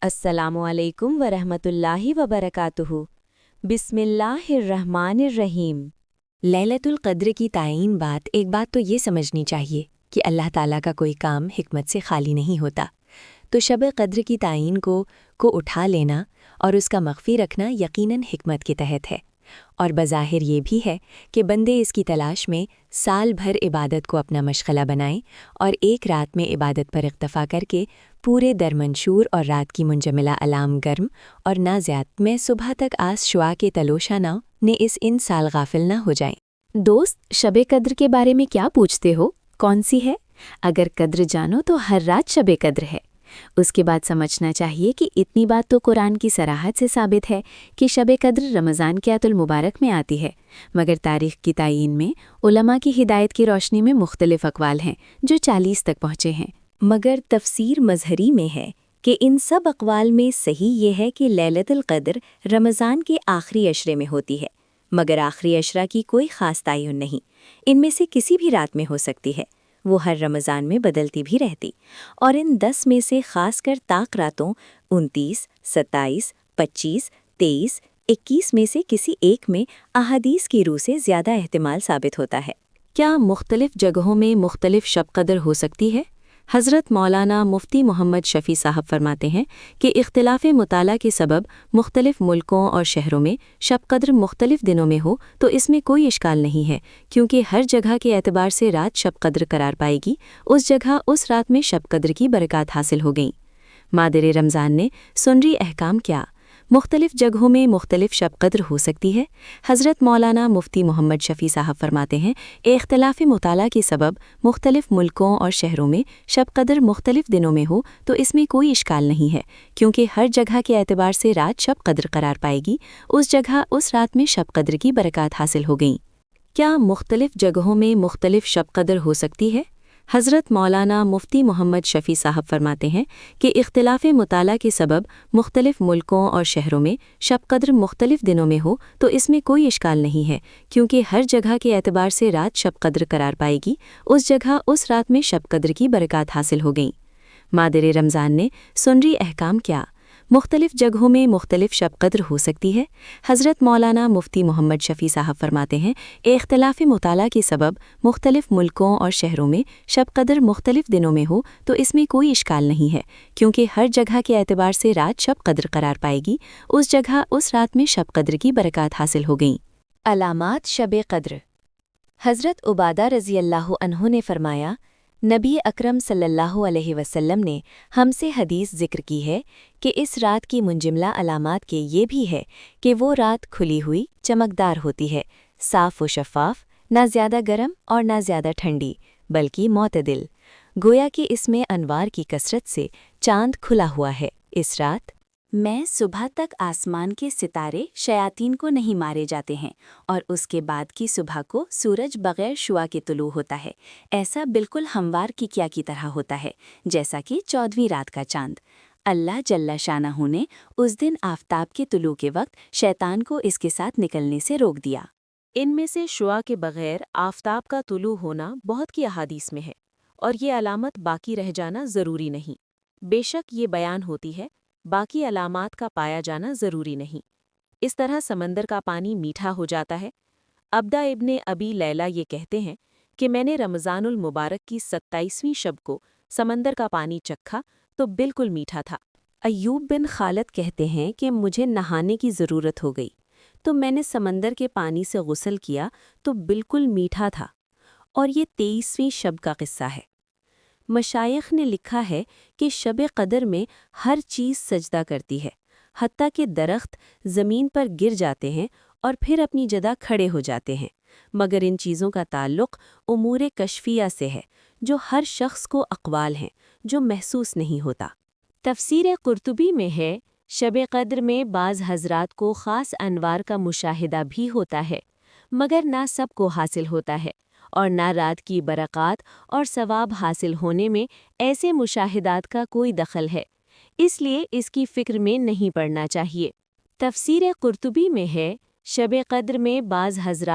السلام علیکم ورحمۃ اللہ وبرکاتہ۔ بسم اللہ الرحمن الرحیم۔ لیلۃ القدر کی تعین ایک بات تو یہ سمجھنی چاہیے کہ اللہ تعالیٰ کا کوئی کام حکمت سے خالی نہیں ہوتا، تو شب قدر کی تعین کو اٹھا لینا اور اس کا مخفی رکھنا یقیناً حکمت کے تحت ہے، اور بظاہر یہ بھی ہے کہ بندے اس کی تلاش میں سال بھر عبادت کو اپنا مشغلہ بنائیں اور ایک رات میں عبادت پر اکتفا کر کے پورے درمنشور اور رات کی منجملہ علام گرم اور نازیات میں صبح تک آس شعا کے تلوشہ نہ نے ان سال غافل نہ ہو جائیں۔ دوست، شب قدر کے بارے میں کیا پوچھتے ہو؟ کون سی ہے؟ اگر قدر جانو تو ہر رات شب قدر ہے۔ اس کے بعد سمجھنا چاہیے کہ اتنی بات تو قرآن کی صراحت سے ثابت ہے کہ شب قدر رمضان کے آیت المبارک میں آتی ہے، مگر تاریخ کی تعین میں علماء کی ہدایت کی روشنی میں مختلف اقوال ہیں جو 40 تک پہنچے ہیں۔ مگر تفسیر مظہری میں ہے کہ ان سب اقوال میں صحیح یہ ہے کہ لیلۃ القدر رمضان کے آخری عشرے میں ہوتی ہے، مگر آخری عشرہ کی کوئی خاص تعین نہیں، ان میں سے کسی بھی رات میں ہو سکتی ہے، وہ ہر رمضان میں بدلتی بھی رہتی، اور ان 10 میں سے خاص کر طاق راتوں 29، 27، 25، 23، 21 میں سے کسی ایک میں احادیث کی روح سے زیادہ احتمال ثابت ہوتا ہے۔ کیا مختلف جگہوں میں مختلف شب قدر ہو سکتی ہے؟ حضرت مولانا مفتی محمد شفیع صاحب فرماتے ہیں کہ اختلاف مطالعہ کے سبب مختلف ملکوں اور شہروں میں شب قدر مختلف دنوں میں ہو تو اس میں کوئی اشکال نہیں ہے، کیونکہ ہر جگہ کے اعتبار سے رات شب قدر قرار پائے گی، اس جگہ اس رات میں شب قدر کی برکات حاصل ہو گئیں۔ مادر رمضان نے سنری احکام کیا؟ مختلف جگہوں میں مختلف شب قدر ہو سکتی ہے۔ حضرت مولانا مفتی محمد شفیع صاحب فرماتے ہیں، اختلاف مطالعہ کے سبب مختلف ملکوں اور شہروں میں شب قدر مختلف دنوں میں ہو تو اس میں کوئی اشکال نہیں ہے، کیونکہ ہر جگہ کے اعتبار سے رات شب قدر قرار پائے گی، اس جگہ اس رات میں شب قدر کی برکات حاصل ہو گئیں۔ کیا مختلف جگہوں میں مختلف شب قدر ہو سکتی ہے؟ حضرت مولانا مفتی محمد شفیع صاحب فرماتے ہیں کہ اختلاف مطالعہ کے سبب مختلف ملکوں اور شہروں میں شب قدر مختلف دنوں میں ہو تو اس میں کوئی اشکال نہیں ہے، کیونکہ ہر جگہ کے اعتبار سے رات شب قدر قرار پائے گی، اس جگہ اس رات میں شب قدر کی برکات حاصل ہو گئیں۔ مادر رمضان نے سنری احکام کیا؟ مختلف جگہوں میں مختلف شب قدر ہو سکتی ہے۔ حضرت مولانا مفتی محمد شفیع صاحب فرماتے ہیں، اختلاف مطالعہ کے سبب مختلف ملکوں اور شہروں میں شب قدر مختلف دنوں میں ہو تو اس میں کوئی اشکال نہیں ہے، کیونکہ ہر جگہ کے اعتبار سے رات شب قدر قرار پائے گی، اس جگہ اس رات میں شب قدر کی برکات حاصل ہو گئیں۔ علامات شب قدر۔ حضرت عبادہ رضی اللہ عنہ نے فرمایا، نبی اکرم صلی اللہ علیہ وسلم نے ہم سے حدیث ذکر کی ہے کہ اس رات کی منجملہ علامات کے یہ بھی ہے کہ وہ رات کھلی ہوئی چمکدار ہوتی ہے، صاف و شفاف، نہ زیادہ گرم اور نہ زیادہ ٹھنڈی، بلکہ معتدل، گویا کہ اس میں انوار کی کثرت سے چاند کھلا ہوا ہے۔ اس رات میں صبح تک آسمان کے ستارے شیاطین کو نہیں مارے جاتے ہیں، اور اس کے بعد کی صبح کو سورج بغیر شعاع کے طلوع ہوتا ہے، ایسا بالکل ہموار کی کیا کی طرح ہوتا ہے جیسا کہ 14ویں رات کا چاند۔ اللہ جل شانہ نے اس دن آفتاب کے طلوع کے وقت شیطان کو اس کے ساتھ نکلنے سے روک دیا۔ ان میں سے شعاع کے بغیر آفتاب کا طلوع ہونا بہت کی احادیث میں ہے، اور یہ علامت باقی رہ جانا ضروری نہیں۔ بے شک یہ بیان ہوتی ہے، باقی علامات کا پایا جانا ضروری نہیں۔ اس طرح سمندر کا پانی میٹھا ہو جاتا ہے۔ عبدہ ابن ابی لیلہ یہ کہتے ہیں کہ میں نے رمضان المبارک کی 27ویں شب کو سمندر کا پانی چکھا تو بالکل میٹھا تھا۔ ایوب بن خالد کہتے ہیں کہ مجھے نہانے کی ضرورت ہو گئی تو میں نے سمندر کے پانی سے غسل کیا تو بالکل میٹھا تھا، اور یہ 23ویں شب کا قصہ ہے۔ مشائخ نے لکھا ہے کہ شب قدر میں ہر چیز سجدہ کرتی ہے، حتیٰ کہ درخت زمین پر گر جاتے ہیں اور پھر اپنی جگہ کھڑے ہو جاتے ہیں، مگر ان چیزوں کا تعلق امور کشفیہ سے ہے جو ہر شخص کو اقوال ہیں جو محسوس نہیں ہوتا۔ تفسیر قرطبی میں ہے، شب قدر میں بعض حضرات کو خاص انوار کا مشاہدہ بھی ہوتا ہے، مگر نہ سب کو حاصل ہوتا ہے، اور نہ رات کی برکات اور ثواب حاصل ہونے میں ایسے مشاہدات کا کوئی دخل ہے، اس لیے اس کی فکر میں نہیں پڑنا چاہیے۔ تفسیر قرطبی میں ہے، شب قدر میں بعض حضرات